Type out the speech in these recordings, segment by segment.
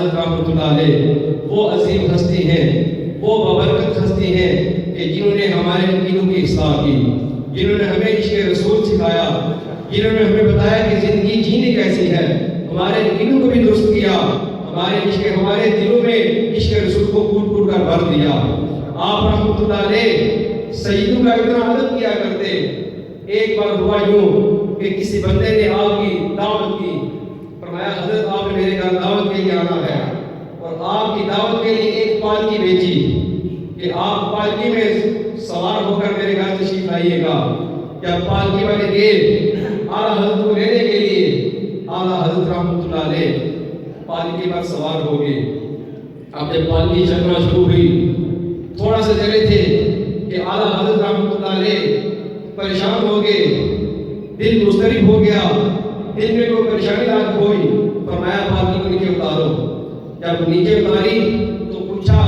حضرت رحمۃ اللہ علیہ وہ عظیم ہستی ہیں، وہ بابرکت ہستی ہیں کہ جنہوں نے ہمارے دلوں کی اصلاح کی، جنہوں نے ہمیں عشق رسول سکھایا، جنہوں نے ہمیں بتایا کہ زندگی جینی کیسی ہے، ہمارے دلوں کو بھی درست کیا، ہمارے دلوں میں عشق رسول کو کوٹ کوٹ کر بھر دیا۔ آپ رحمۃ اللہ علیہ سیدوں کا اتنا ادب کیا کرتے۔ ایک بار ہوا یوں کہ کسی بندے نے آپ کی دعوت کی، فرمایا حضرت آپ نے میرے گھر دعوت کے لیے آنا ہے، اور آپ کی دعوت کے لیے ایک پالکی بھیجی کہ آپ پالکی میں سوار ہو کر میرے گھر تشریف لائیے گا۔ جب پالکی والے گئے اعلیٰ حضرت کو لینے کے لیے، اعلیٰ حضرت رحمۃ اللہ علیہ پالکی پر سوار ہو گئے۔ اب جب پالکی چلنا شروع ہوئی، تھوڑا سا چلے تھے کہ اعلیٰ حضرت رحمۃ اللہ علیہ پریشان ہو گئے، دل مضطرب ہو گیا، دل میں کوئی پریشانی لاحق ہوئی۔ فرمایا پالکی کو نیچے اتارو۔ جب نیچے اتاری تو پوچھا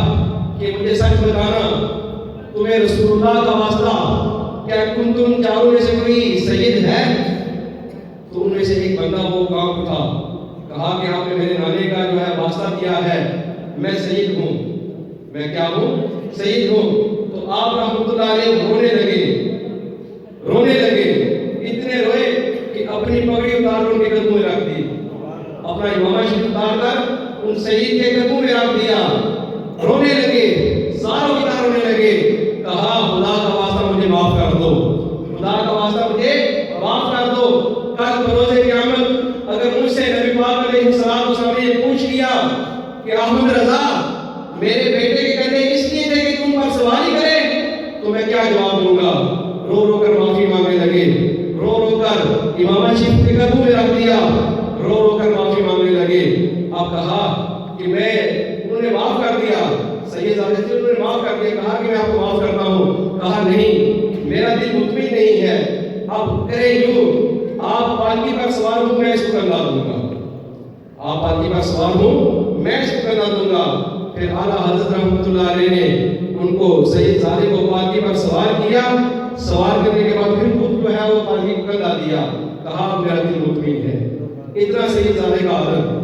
کہ مجھے سچ بتانا، تمہیں رسول اللہ کا واسطہ، کیا تم چاروں میں سے کوئی سید ہے؟ تو ان میں سے ایک بندہ وہ کام اٹھا، کہا کہ آپ نے میرے نانے کا جو ہے واسطہ دیا ہے، میں سید ہوں۔ میں کیا ہوں؟ سید ہوں۔ تو آپ رحمۃ اللہ علیہ رونے لگے، اتنے روئے کہ اپنی پگڑی اتار کر ان کے قدموں میں رکھ دی، اپنا امامہ شریف اتار کر ان سید کے قدموں میں رکھ دیا، رونے لگے، زاروں کی طرح رونے لگے۔ کہا خدا کا واسطہ مجھے معاف کر دو، خدا کا واسطہ مجھے معاف کر دو۔ کل بروز قیامت اگر مجھ سے نبی پاک علیہ السلام نے پوچھ لیا کہ احمد رضا میرے بیٹے کے کندھے اس لیے تھے کہ تم پر سواری کرے، تو میں کیا جواب دوں گا؟ رو رو کر معافی مانگنے لگے، رو رو کر امامہ شریف کے قدموں میں رکھ دیا، رو رو کر معافی مانگنے لگے۔ اب کہا کہ انہوں نے معاف کر دیا، سید صاحب نے انہوں نے معاف کر دیا، کہا کہ میں آپ کو معاف کرتا ہوں۔ کہا نہیں، میرا دل مطمئن نہیں ہے، اب کرے یوں، آپ پالکی پر سوار ہوں، میں اس کو کرنا دوں گا، آپ پالکی پر سوار ہوں، میں اس کو کرنا دوں گا۔ پھر اعلیٰ حضرت رحمۃ اللہ علیہ نے ان کو سید زادے کو پالکی پر سوار کیا، سوار کرنے کے بعد پھر خود جو ہے وہ پالکی کو کندھا دیا، کہا میرا دل مطمئن ہے۔ اتنا سید زادے کا عدد